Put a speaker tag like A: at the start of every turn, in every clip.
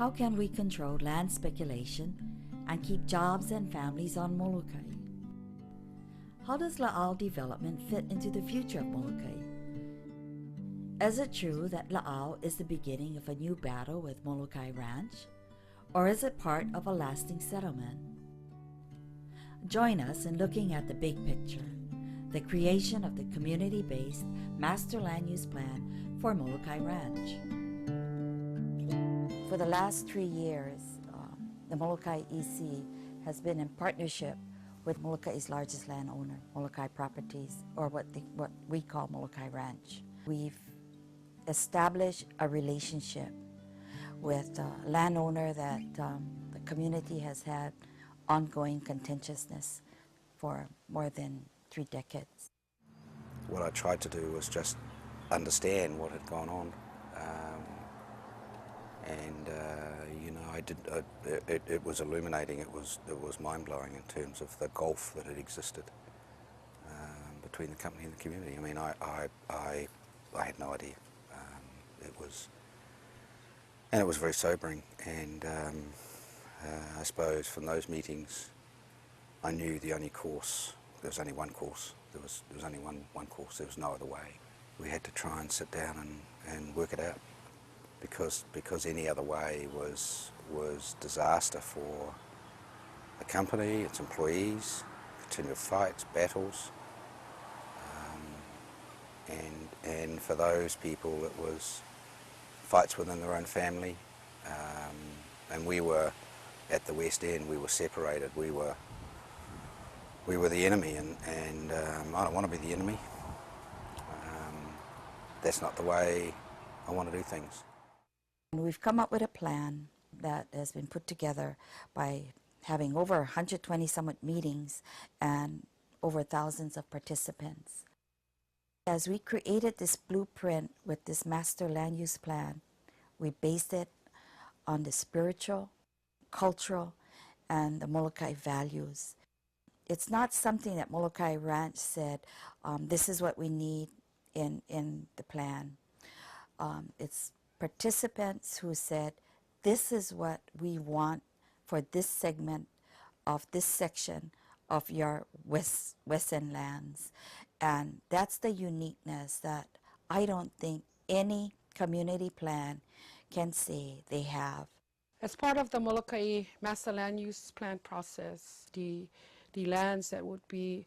A: How can we control land speculation and keep jobs and families on Molokai? How does La'al development fit into the future of Molokai? Is it true that La'al is the beginning of a new battle with Molokai Ranch? Or is it part of a lasting settlement? Join us in looking at the big picture, the creation of the community-based Master Land Use Plan for Molokai Ranch. For the last 3 years, the Molokai EC has been in partnership with Molokai's largest landowner, Molokai Properties, or what we call Molokai Ranch. We've established a relationship with a landowner that the community has had ongoing contentiousness for more than 3 decades.
B: What I tried to do was just understand what had gone on. You know, it was illuminating, it was mind-blowing in terms of the gulf that had existed between the company and the community. I mean, I had no idea. It was very sobering, and I suppose from those meetings I knew the only course, there was only one course, there was only one course, there was no other way. We had to try and sit down and work it out, because any other way was disaster for the company, its employees, continued fights, battles, and for those people it was fights within their own family, and we were at the West End, we were separated, we were the enemy, and I don't want to be the enemy. That's not the way I want to do things.
A: We've come up with a plan that has been put together by having over 120 somewhat meetings and over thousands of participants. As we created this blueprint with this master land use plan, we based it on the spiritual, cultural, and the Molokai values. It's not something that Molokai Ranch said, this is what we need in the plan. It's participants who said, this is what we want for this segment of this section of your Western lands. And that's the uniqueness that I don't think any community plan can say they have.
C: As part of the Molokai Master Land Use Plan process, the lands that would be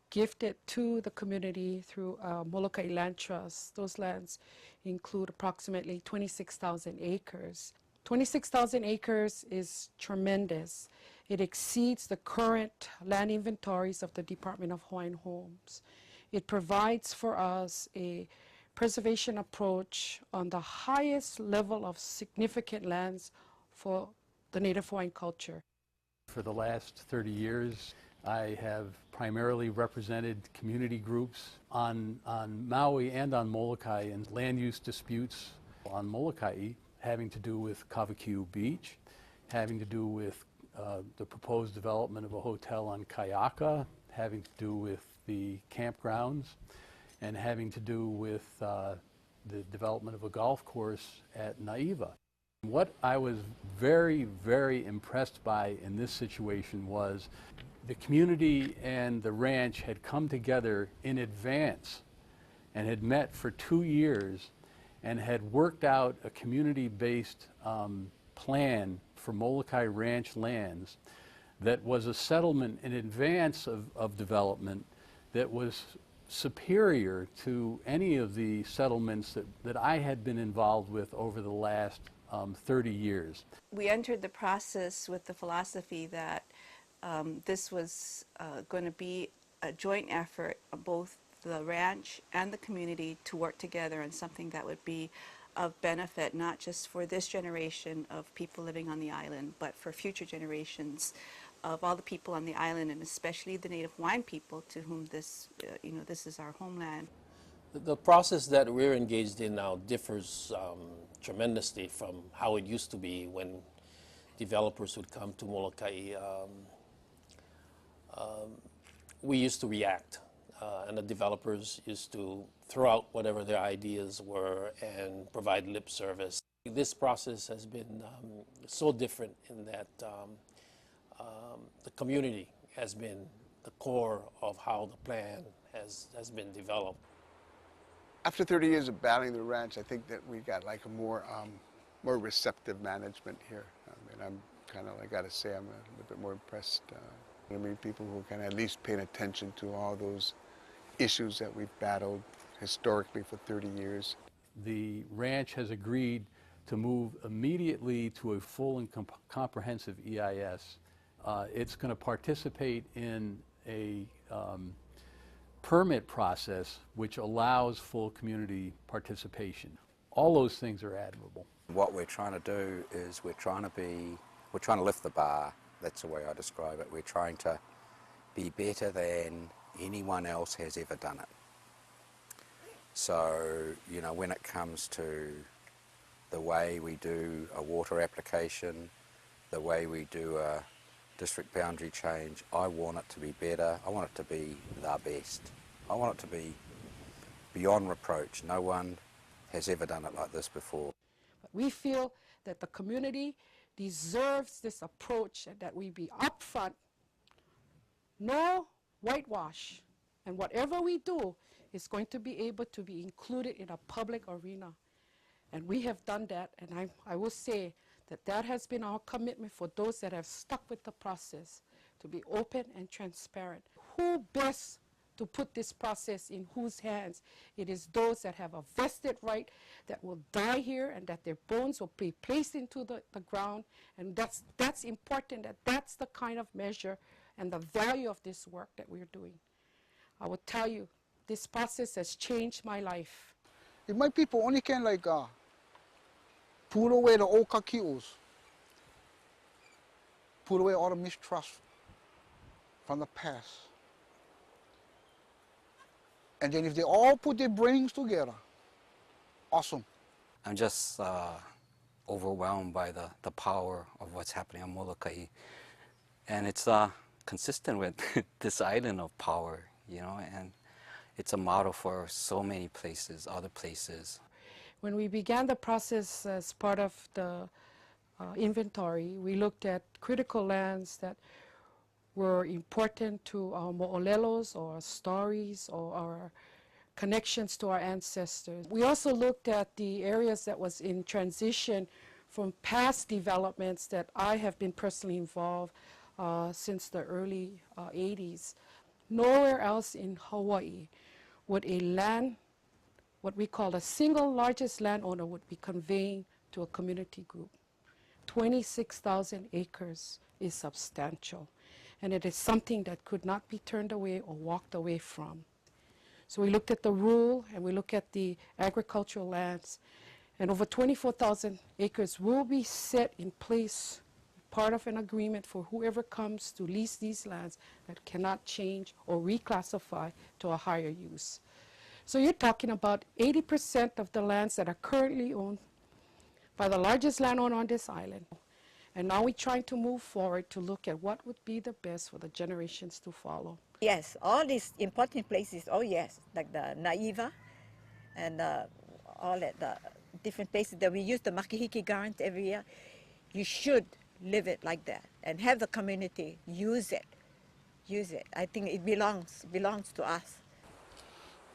C: gifted to the community through Molokai Land Trust, those lands include approximately 26,000 acres. 26,000 acres is tremendous. It exceeds the current land inventories of the Department of Hawaiian Homes. It provides for us a preservation approach on the highest level of significant lands for the Native Hawaiian culture.
D: For the last 30 years, I have primarily represented community groups on Maui and on Molokai in land use disputes on Molokai having to do with Kawakau Beach, having to do with the proposed development of a hotel on Kaiaka, having to do with the campgrounds, and having to do with the development of a golf course at Naiva. What I was very, very impressed by in this situation was the community and the ranch had come together in advance and had met for 2 years and had worked out a community-based plan for Molokai Ranch lands that was a settlement in advance of development that was superior to any of the settlements that I had been involved with over the last 30 years.
E: We entered the process with the philosophy that this was going to be a joint effort of both the ranch and the community to work together on something that would be of benefit not just for this generation of people living on the island, but for future generations of all the people on the island, and especially the Native Hawaiian people to whom this, this is our homeland.
F: The process that we're engaged in now differs tremendously from how it used to be when developers would come to Molokai. We used to react, and the developers used to throw out whatever their ideas were and provide lip service. This process has been so different in that the community has been the core of how the plan has been developed.
G: After 30 years of battling the ranch, I think that we got like a more receptive management here. I mean, I'm kind of, I got to say, I'm a little bit more impressed. I mean, people who can at least paying attention to all those issues that we've battled historically for 30 years.
D: The ranch has agreed to move immediately to a full and comprehensive EIS. It's going to participate in a permit process which allows full community participation. All those things are admirable.
B: What we're trying to do is we're trying to lift the bar. That's the way I describe it. We're trying to be better than anyone else has ever done it. So, you know, when it comes to the way we do a water application, the way we do a district boundary change, I want it to be better. I want it to be the best. I want it to be beyond reproach. No one has ever done it like this before.
C: But we feel that the community deserves this approach and that we be upfront, no whitewash, and whatever we do is going to be able to be included in a public arena. And we have done that, and I will say that that has been our commitment for those that have stuck with the process, to be open and transparent. Who best to put this process in whose hands? It is those that have a vested right that will die here and that their bones will be placed into the ground. And that's important, that's the kind of measure and the value of this work that we're doing. I will tell you, this process has changed my life.
G: If my people only can like pull away the old kaki'os, pull away all the mistrust from the past, and then if they all put their brains together, awesome.
B: I'm just overwhelmed by the power of what's happening on Molokai. And it's consistent with this island of power, you know, and it's a model for so many places, other places.
C: When we began the process as part of the inventory, we looked at critical lands that were important to our mo'olelos or our stories or our connections to our ancestors. We also looked at the areas that was in transition from past developments that I have been personally involved since the early 80s. Nowhere else in Hawaii would a land, what we call the single largest landowner, would be conveying to a community group. 26,000 acres is substantial, and it is something that could not be turned away or walked away from. So we looked at the rural and we look at the agricultural lands, and over 24,000 acres will be set in place, part of an agreement for whoever comes to lease these lands that cannot change or reclassify to a higher use. So you're talking about 80% of the lands that are currently owned by the largest landowner on this island. And now we're trying to move forward to look at what would be the best for the generations to follow.
H: Yes, all these important places, oh yes, like the Naiva and all at the different places that we use the makihiki gardens every year. You should live it like that and have the community use it. Use it. I think it belongs to us.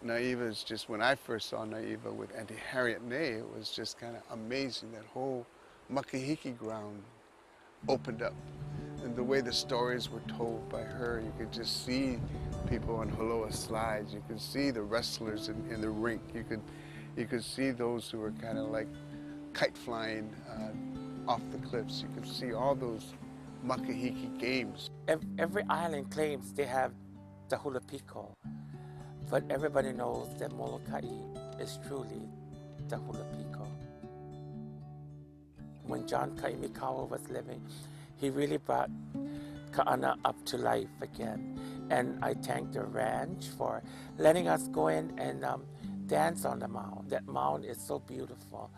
G: Naiva is just, when I first saw Naiva with Auntie Harriet Ney, it was just kind of amazing. That whole makihiki ground opened up. And the way the stories were told by her, you could just see people on Holoa slides. You could see the wrestlers in the rink. You could see those who were kind of like kite flying off the cliffs. You could see all those makihiki games.
I: Every island claims they have the hula piko, but everybody knows that Molokai is truly the hula piko. When John Kaimikawa was living, he really brought Ka'ana up to life again. And I thank the ranch for letting us go in and dance on the mound. That mound is so beautiful.